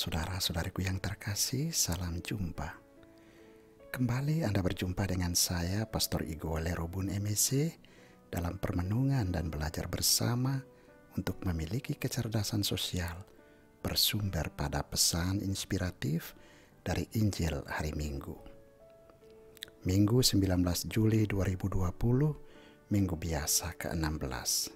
Saudara-saudariku yang terkasih, salam jumpa. Kembali Anda berjumpa dengan saya, Pastor Igo Lerobun MEC, dalam permenungan dan belajar bersama untuk memiliki kecerdasan sosial bersumber pada pesan inspiratif dari Injil hari Minggu. Minggu 19 Juli 2020, Minggu biasa ke-16.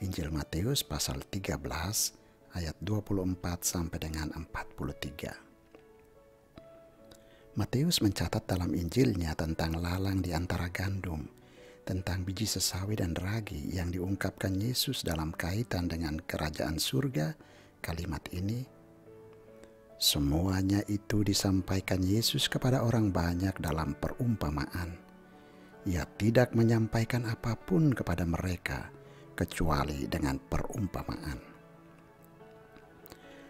Injil Matius pasal 13 ayat 24 sampai dengan 43. Matius mencatat dalam Injilnya tentang lalang di antara gandum, tentang biji sesawi dan ragi yang diungkapkan Yesus dalam kaitan dengan kerajaan surga. Kalimat ini, semuanya itu disampaikan Yesus kepada orang banyak dalam perumpamaan. Ia tidak menyampaikan apapun kepada mereka kecuali dengan perumpamaan.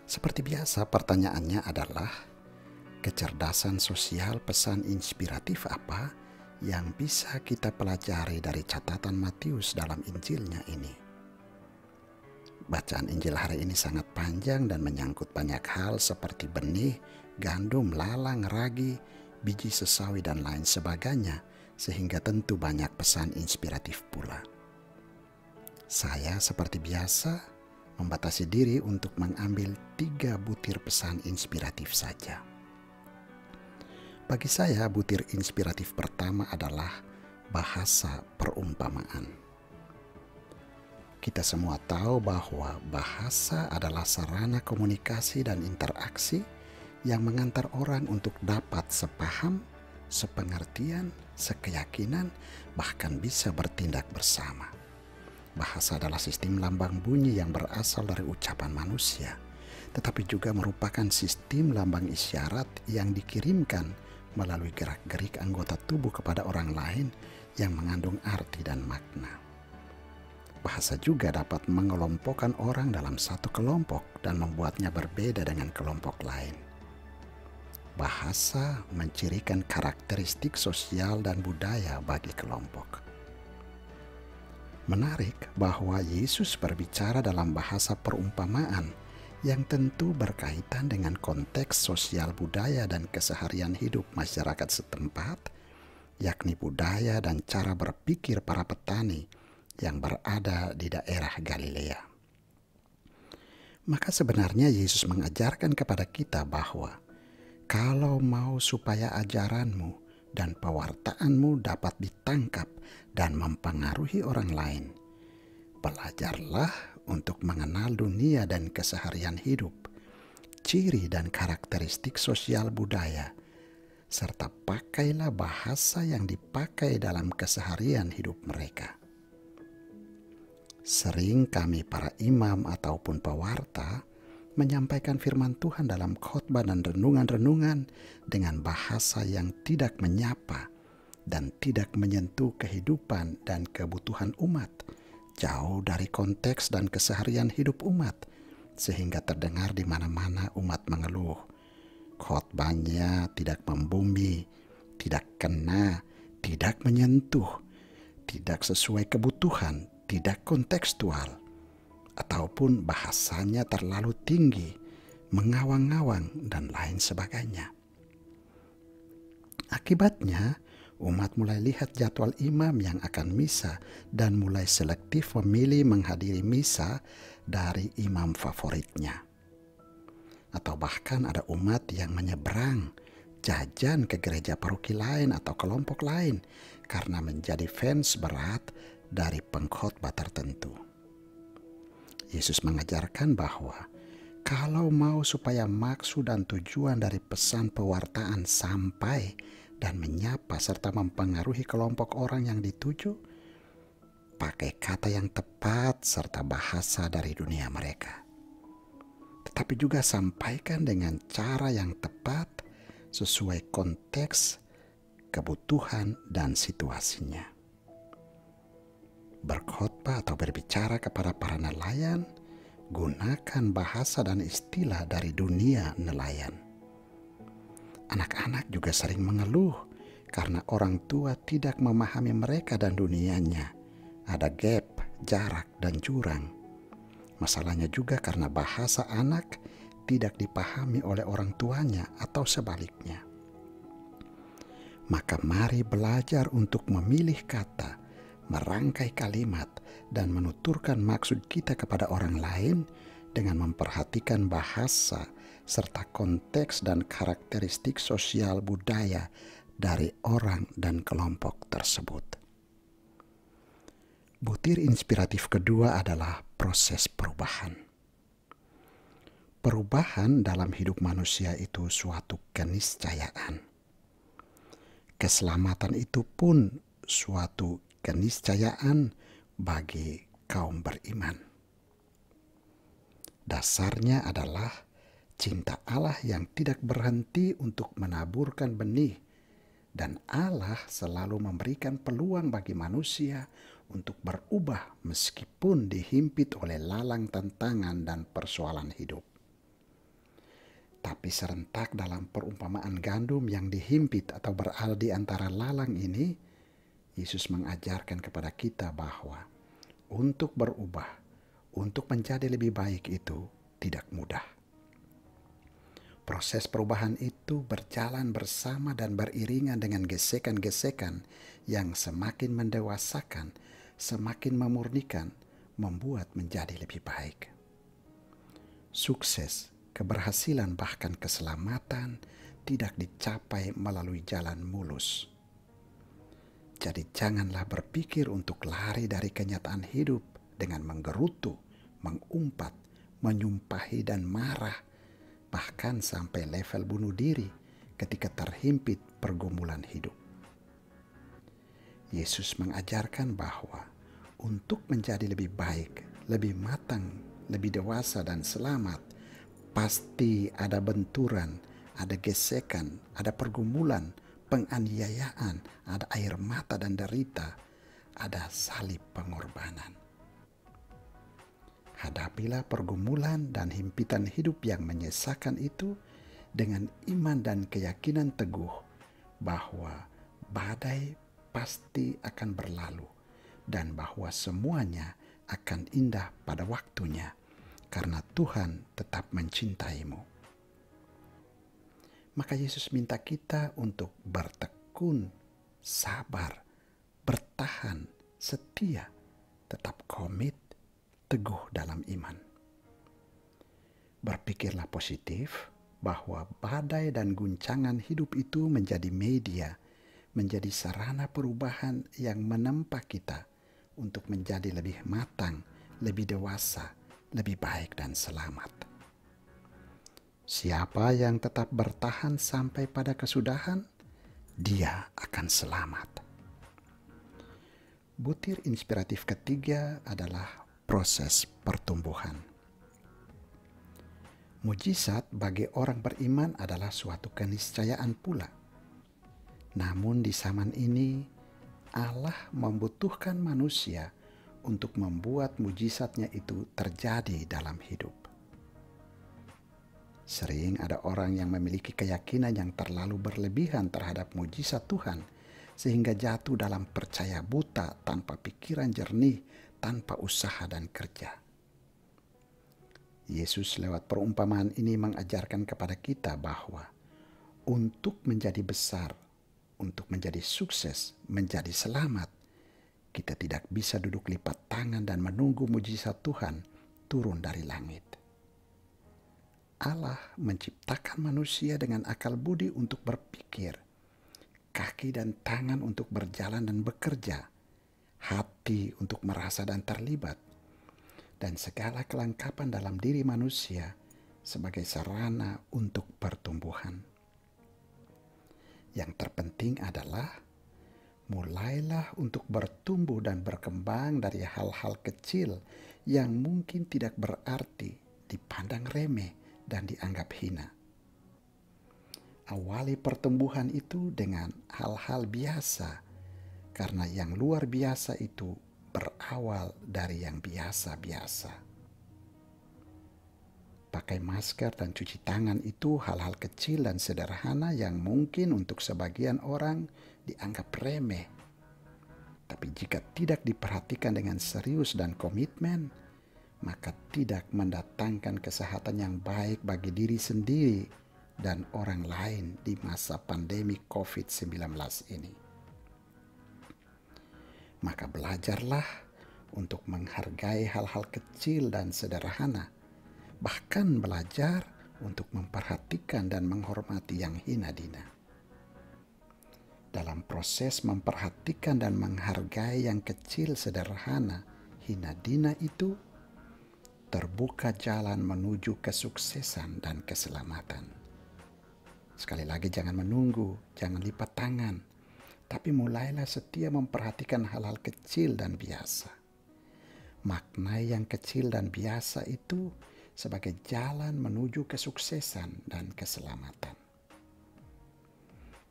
Seperti biasa, pertanyaannya adalah, kecerdasan sosial pesan inspiratif apa yang bisa kita pelajari dari catatan Matius dalam Injilnya ini? Bacaan Injil hari ini sangat panjang dan menyangkut banyak hal seperti benih, gandum, lalang, ragi, biji sesawi, dan lain sebagainya, sehingga tentu banyak pesan inspiratif pula. Saya seperti biasa membatasi diri untuk mengambil 3 butir pesan inspiratif saja. Bagi saya, butir inspiratif pertama adalah bahasa perumpamaan. Kita semua tahu bahwa bahasa adalah sarana komunikasi dan interaksi yang mengantar orang untuk dapat sepaham, sepengertian, sekeyakinan, bahkan bisa bertindak bersama. Bahasa adalah sistem lambang bunyi yang berasal dari ucapan manusia, tetapi juga merupakan sistem lambang isyarat yang dikirimkan melalui gerak-gerik anggota tubuh kepada orang lain yang mengandung arti dan makna. Bahasa juga dapat mengelompokkan orang dalam satu kelompok dan membuatnya berbeda dengan kelompok lain. Bahasa mencirikan karakteristik sosial dan budaya bagi kelompok. Menarik bahwa Yesus berbicara dalam bahasa perumpamaan yang tentu berkaitan dengan konteks sosial budaya dan keseharian hidup masyarakat setempat, yakni budaya dan cara berpikir para petani yang berada di daerah Galilea. Maka sebenarnya Yesus mengajarkan kepada kita bahwa kalau mau supaya ajaranmu dan pewartaanmu dapat ditangkap dan mempengaruhi orang lain, belajarlah untuk mengenal dunia dan keseharian hidup, ciri dan karakteristik sosial budaya, serta pakailah bahasa yang dipakai dalam keseharian hidup mereka. Sering kami para imam ataupun pewarta menyampaikan firman Tuhan dalam khotbah dan renungan-renungan dengan bahasa yang tidak menyapa dan tidak menyentuh kehidupan dan kebutuhan umat, jauh dari konteks dan keseharian hidup umat, sehingga terdengar di mana-mana umat mengeluh. Khotbahnya tidak membumi, tidak kena, tidak menyentuh, tidak sesuai kebutuhan, tidak kontekstual, ataupun bahasanya terlalu tinggi, mengawang-awang, dan lain sebagainya. Akibatnya, umat mulai lihat jadwal imam yang akan misa dan mulai selektif memilih menghadiri misa dari imam favoritnya. Atau bahkan ada umat yang menyeberang jajan ke gereja paroki lain atau kelompok lain karena menjadi fans berat dari pengkhotbah tertentu. Yesus mengajarkan bahwa kalau mau supaya maksud dan tujuan dari pesan pewartaan sampai dan menyapa serta mempengaruhi kelompok orang yang dituju, pakai kata yang tepat serta bahasa dari dunia mereka. Tetapi juga sampaikan dengan cara yang tepat sesuai konteks, kebutuhan, dan situasinya. Berkhotbah atau berbicara kepada para nelayan, gunakan bahasa dan istilah dari dunia nelayan. Anak-anak juga sering mengeluh karena orang tua tidak memahami mereka dan dunianya. Ada gap, jarak, dan jurang. Masalahnya juga karena bahasa anak tidak dipahami oleh orang tuanya atau sebaliknya. Maka mari belajar untuk memilih kata, merangkai kalimat, dan menuturkan maksud kita kepada orang lain dengan memperhatikan bahasa serta konteks dan karakteristik sosial budaya dari orang dan kelompok tersebut. Butir inspiratif kedua adalah proses perubahan. Perubahan dalam hidup manusia itu suatu keniscayaan. Keselamatan itu pun suatu keniscayaan bagi kaum beriman. Dasarnya adalah cinta Allah yang tidak berhenti untuk menaburkan benih, dan Allah selalu memberikan peluang bagi manusia untuk berubah meskipun dihimpit oleh lalang tantangan dan persoalan hidup. Tapi serentak dalam perumpamaan gandum yang dihimpit atau berada di antara lalang ini, Yesus mengajarkan kepada kita bahwa untuk berubah, untuk menjadi lebih baik itu tidak mudah. Proses perubahan itu berjalan bersama dan beriringan dengan gesekan-gesekan yang semakin mendewasakan, semakin memurnikan, membuat menjadi lebih baik. Sukses, keberhasilan, bahkan keselamatan tidak dicapai melalui jalan mulus. Jadi janganlah berpikir untuk lari dari kenyataan hidup dengan menggerutu, mengumpat, menyumpahi dan marah, bahkan sampai level bunuh diri ketika terhimpit pergumulan hidup. Yesus mengajarkan bahwa untuk menjadi lebih baik, lebih matang, lebih dewasa dan selamat, pasti ada benturan, ada gesekan, ada pergumulan, penganiayaan, ada air mata dan derita, ada salib pengorbanan. Hadapilah pergumulan dan himpitan hidup yang menyesakan itu dengan iman dan keyakinan teguh bahwa badai pasti akan berlalu dan bahwa semuanya akan indah pada waktunya karena Tuhan tetap mencintaimu. Maka Yesus minta kita untuk bertekun, sabar, bertahan, setia, tetap komit, teguh dalam iman. Berpikirlah positif bahwa badai dan guncangan hidup itu menjadi media, menjadi sarana perubahan yang menempa kita untuk menjadi lebih matang, lebih dewasa, lebih baik dan selamat. Siapa yang tetap bertahan sampai pada kesudahan, dia akan selamat. Butir inspiratif ketiga adalah proses pertumbuhan. Mujizat bagi orang beriman adalah suatu keniscayaan pula. Namun di zaman ini, Allah membutuhkan manusia untuk membuat mujizatnya itu terjadi dalam hidup. Sering ada orang yang memiliki keyakinan yang terlalu berlebihan terhadap mujizat Tuhan, sehingga jatuh dalam percaya buta tanpa pikiran jernih, tanpa usaha dan kerja. Yesus lewat perumpamaan ini mengajarkan kepada kita bahwa untuk menjadi besar, untuk menjadi sukses, menjadi selamat, kita tidak bisa duduk lipat tangan dan menunggu mujizat Tuhan turun dari langit. Allah menciptakan manusia dengan akal budi untuk berpikir, kaki dan tangan untuk berjalan dan bekerja, hati untuk merasa dan terlibat, dan segala kelengkapan dalam diri manusia sebagai sarana untuk pertumbuhan. Yang terpenting adalah mulailah untuk bertumbuh dan berkembang dari hal-hal kecil yang mungkin tidak berarti, dipandang remeh, dan dianggap hina. Awali pertumbuhan itu dengan hal-hal biasa, karena yang luar biasa itu berawal dari yang biasa-biasa. Pakai masker dan cuci tangan itu hal-hal kecil dan sederhana yang mungkin untuk sebagian orang dianggap remeh. Tapi jika tidak diperhatikan dengan serius dan komitmen, maka tidak mendatangkan kesehatan yang baik bagi diri sendiri dan orang lain di masa pandemi COVID-19 ini. Maka belajarlah untuk menghargai hal-hal kecil dan sederhana, bahkan belajar untuk memperhatikan dan menghormati yang hina dina. Dalam proses memperhatikan dan menghargai yang kecil, sederhana, hina dina itu, terbuka jalan menuju kesuksesan dan keselamatan. Sekali lagi, jangan menunggu, jangan lipat tangan, tapi mulailah setia memperhatikan hal-hal kecil dan biasa. Maknai yang kecil dan biasa itu sebagai jalan menuju kesuksesan dan keselamatan.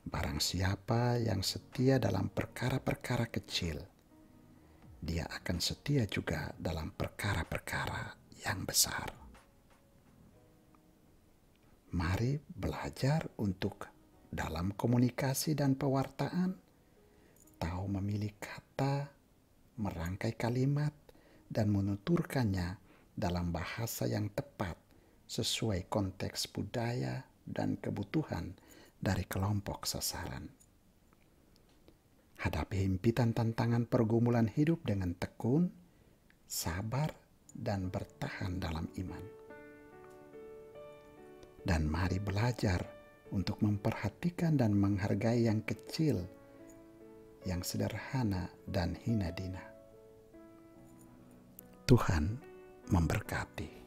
Barang siapa yang setia dalam perkara-perkara kecil, dia akan setia juga dalam perkara-perkara yang besar. Mari belajar untuk dalam komunikasi dan pewartaan, tahu memilih kata, merangkai kalimat, dan menuturkannya dalam bahasa yang tepat sesuai konteks budaya dan kebutuhan dari kelompok sasaran. Hadapi himpitan tantangan pergumulan hidup dengan tekun, sabar, dan bertahan dalam iman. Dan mari belajar untuk memperhatikan dan menghargai yang kecil, yang sederhana dan hina dina. Tuhan memberkati.